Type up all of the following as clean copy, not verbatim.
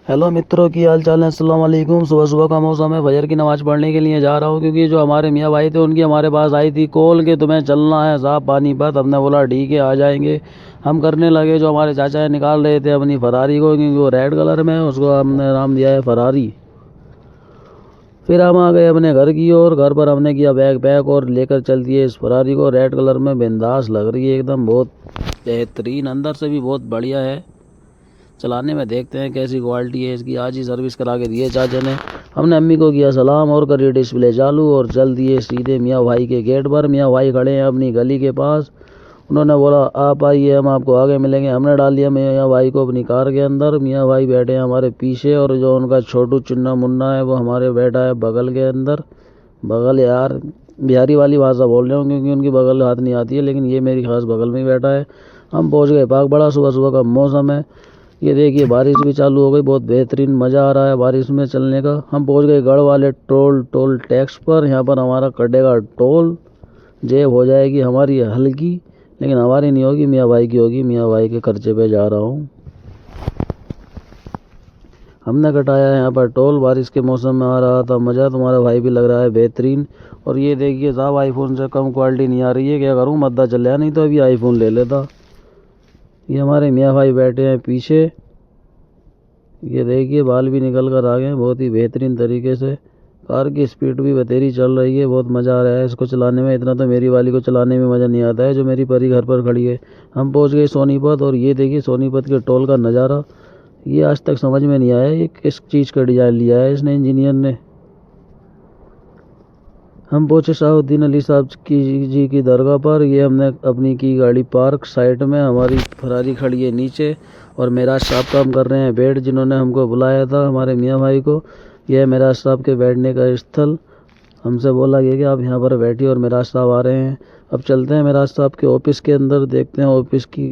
Hello मित्रों, की हाल चाल है। अस्सलाम वालेकुम। सुबह सुबह का मौसम है। फजर की नमाज़ पढ़ने के लिए जा रहा हूँ, क्योंकि जो हमारे मियाँ भाई थे उनकी हमारे पास आई थी कॉल के तुम्हें चलना है साहब पानीपत। हमने बोला ठीक है आ जाएंगे। हम करने लगे, जो हमारे चाचा है निकाल रहे थे अपनी फरारी को, क्योंकि वो रेड कलर में है, उसको हमने नाम दिया है फरारी। फिर हम आ गए अपने घर की ओर। घर पर हमने किया बैग पैक और लेकर चल दिए इस फरारी को। रेड कलर में बिंदास लग रही है एकदम, बहुत बेहतरीन, अंदर से भी बहुत बढ़िया है। चलाने में देखते हैं कैसी क्वालिटी है इसकी। आज ही सर्विस करा के दिए चाचा ने। हमने अम्मी को किया सलाम और करिए डिस्प्ले चालू और चल दिए सीधे मियाँ भाई के गेट पर। मियाँ भाई खड़े हैं अपनी गली के पास। उन्होंने बोला आप आइए, हम आपको आगे मिलेंगे। हमने डाल दिया मियाँ भाई को अपनी कार के अंदर। मियाँ भाई बैठे हैं हमारे पीछे, और जो उनका छोटू चुन्ना मुन्ना है वो हमारे बैठा है बगल के अंदर। बगल यार बिहारी वाली भाषा बोल रहे हूँ, क्योंकि उनकी बगल हाथ नहीं आती है, लेकिन ये मेरी खास बगल में ही बैठा है। हम पहुँच गए पाक बड़ा। सुबह सुबह का मौसम है। ये देखिए बारिश भी चालू हो गई। बहुत बेहतरीन मज़ा आ रहा है बारिश में चलने का। हम पहुंच गए गढ़ वाले टोल टैक्स पर। यहाँ पर हमारा कटेगा टोल। जेब हो जाएगी हमारी हल्की, लेकिन हमारी नहीं होगी, मियाँ भाई की होगी। मियाँ भाई के खर्चे पे जा रहा हूँ। हमने कटाया है यहाँ पर टोल। बारिश के मौसम में आ रहा था मज़ा। तुम्हारा भाई भी लग रहा है बेहतरीन। और ये देखिए साहब आईफोन से कम क्वालिटी नहीं आ रही है। क्या करूँ, मद्दा चल रहा, नहीं तो अभी आईफोन ले लेता। ये हमारे मियाँ भाई बैठे हैं पीछे। ये देखिए बाल भी निकल कर आ गए हैं बहुत ही बेहतरीन तरीके से। कार की स्पीड भी बतेरी चल रही है। बहुत मज़ा आ रहा है इसको चलाने में। इतना तो मेरी वाली को चलाने में मज़ा नहीं आता है जो मेरी परी घर पर खड़ी है। हम पहुंच गए सोनीपत, और ये देखिए सोनीपत के टोल का नज़ारा। ये आज तक समझ में नहीं आया ये किस चीज़ का डिज़ाइन लिया है इसने, इंजीनियर ने। हम पहुँचे शाहुद्दीन अली साहब जी की दरगाह पर। ये हमने अपनी की गाड़ी पार्क साइड में। हमारी फरारी खड़ी है नीचे, और मेराज साहब काम कर रहे हैं बेड, जिन्होंने हमको बुलाया था हमारे मियाँ भाई को। यह है मेराज साहब के बैठने का स्थल। हमसे बोला गया कि आप यहाँ पर बैठिए, और मेराज साहब आ रहे हैं। अब चलते हैं मेराज साहब के ऑफिस के अंदर, देखते हैं ऑफिस की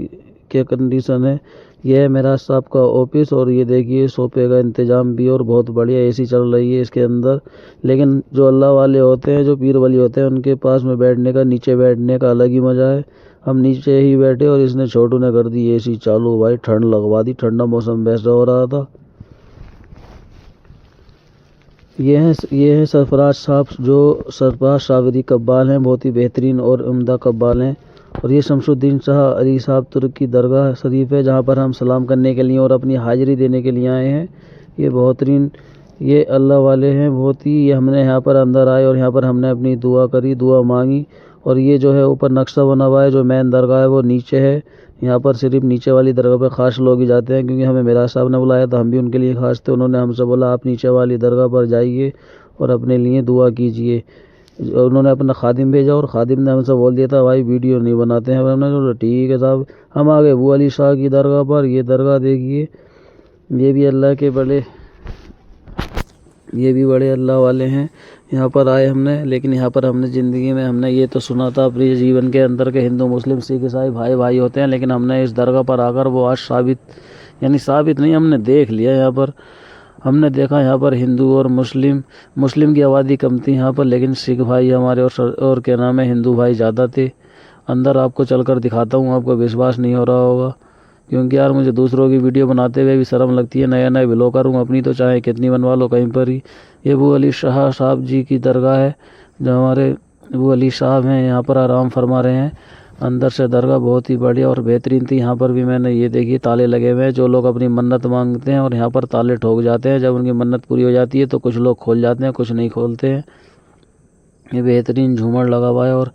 क्या कंडीशन है। यह है मेराज साहब का ऑफिस, और ये देखिए सोफे का इंतज़ाम भी और बहुत बढ़िया एसी चल रही है इसके अंदर। लेकिन जो अल्लाह वाले होते हैं, जो पीर वली होते हैं, उनके पास में बैठने का, नीचे बैठने का अलग ही मज़ा है। हम नीचे ही बैठे, और इसने छोटू ने कर दी एसी चालू। भाई ठंड लगवा दी, ठंडा मौसम वैसा हो रहा था। ये हैं सरफराज साहब, जो सरफराज सावरी कब्बाल हैं, बहुत ही बेहतरीन और उम्दा कब्बाल हैं। और ये शमसुद्दीन शाह अली साहब तुर्क की दरगाह शरीफ है, जहाँ पर हम सलाम करने के लिए और अपनी हाजिरी देने के लिए आए हैं। ये बेहतरीन, ये अल्लाह वाले हैं बहुत ही। ये हमने यहाँ पर अंदर आए, और यहाँ पर हमने अपनी दुआ करी, दुआ मांगी। और ये जो है ऊपर नक्शा बना हुआ है, जो मेन दरगाह है वो नीचे है। यहाँ पर सिर्फ नीचे वाली दरगाह पर ख़ास लोग ही जाते हैं, क्योंकि हमें मेराज साहब ने बुलाया था, हम भी उनके लिए ख़ास थे। उन्होंने हमसे बोला आप नीचे वाली दरगाह पर जाइए और अपने लिए दुआ कीजिए। उन्होंने अपना खादिम भेजा, और खादिम ने हमसे बोल दिया था भाई वीडियो नहीं बनाते हैं। हमने बोला ठीक है साहब। हम आ गए वो अली शाह की दरगाह पर। ये दरगाह देखिए, ये भी अल्लाह के बड़े, ये भी बड़े अल्लाह वाले हैं। यहाँ पर आए हमने, लेकिन यहाँ पर हमने ज़िंदगी में हमने ये तो सुना था अपने जीवन के अंदर के हिंदू मुस्लिम सिख ईसाई भाई भाई होते हैं, लेकिन हमने इस दरगाह पर आकर वो आज साबित, यानी साबित नहीं, हमने देख लिया। यहाँ पर हमने देखा यहाँ पर हिंदू और मुस्लिम की आबादी कम थी यहाँ पर, लेकिन सिख भाई हमारे और क्या नाम है हिंदू भाई ज़्यादा थे। अंदर आपको चलकर दिखाता हूँ, आपको विश्वास नहीं हो रहा होगा, क्योंकि यार मुझे दूसरों की वीडियो बनाते हुए भी शर्म लगती है। नया नया व्लॉगर हूँ, अपनी तो चाहे कितनी बनवा लो कहीं पर ही। ये वो अली शाह साहब जी की दरगाह है, जो हमारे वो अली साहब हैं यहाँ पर आराम फरमा रहे हैं। अंदर से दरगाह बहुत ही बढ़िया और बेहतरीन थी। यहाँ पर भी मैंने ये देखिए ताले लगे हुए हैं। जो लोग अपनी मन्नत मांगते हैं और यहाँ पर ताले ठोक जाते हैं, जब उनकी मन्नत पूरी हो जाती है तो कुछ लोग खोल जाते हैं, कुछ नहीं खोलते हैं। ये बेहतरीन झूमर लगा हुआ है, और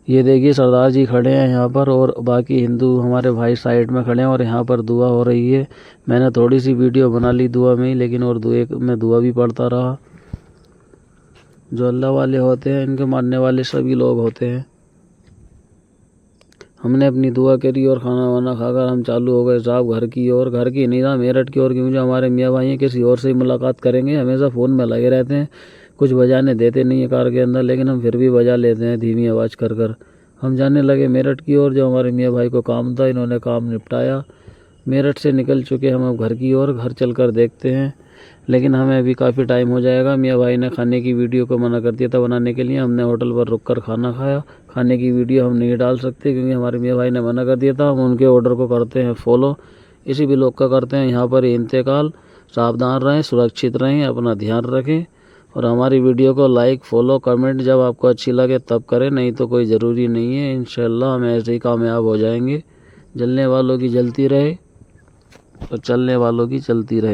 ये देखिए सरदार जी खड़े हैं यहाँ पर, और बाकी हिंदू हमारे भाई साइड में खड़े हैं, और यहाँ पर दुआ हो रही है। मैंने थोड़ी सी वीडियो बना ली दुआ में ही, लेकिन और दुआ भी पढ़ता रहा। जो अल्लाह वाले होते हैं, इनके मानने वाले सभी लोग होते हैं। हमने अपनी दुआ करी और खाना वाना खाकर हम चालू हो गए साहब घर की ओर। घर की नहीं था, मेरठ की ओर, क्योंकि हमारे मियाँ भाई हैं किसी और से ही मुलाकात करेंगे, हमेशा फ़ोन में लगे रहते हैं। कुछ बजाने देते नहीं है कार के अंदर, लेकिन हम फिर भी बजा लेते हैं धीमी आवाज़ कर कर। हम जाने लगे मेरठ की ओर। जो हमारे मियाँ भाई को काम था, इन्होंने काम निपटाया। मेरठ से निकल चुके हम अब घर की ओर। घर चल कर देखते हैं, लेकिन हमें अभी काफ़ी टाइम हो जाएगा। मियाँ भाई ने खाने की वीडियो को मना कर दिया था बनाने के लिए। हमने होटल पर रुक कर खाना खाया। खाने की वीडियो हम नहीं डाल सकते, क्योंकि हमारे मियाँ भाई ने मना कर दिया था। हम उनके ऑर्डर को करते हैं फॉलो, इसी भी लोग का करते हैं यहाँ पर इंतकाल। सावधान रहें, सुरक्षित रहें, अपना ध्यान रखें और हमारी वीडियो को लाइक, फॉलो, कमेंट जब आपको अच्छी लगे तब करें, नहीं तो कोई ज़रूरी नहीं है। इंशाल्लाह हम ऐसे ही कामयाब हो जाएंगे। जलने वालों की जलती रहे और चलने वालों की चलती रहे।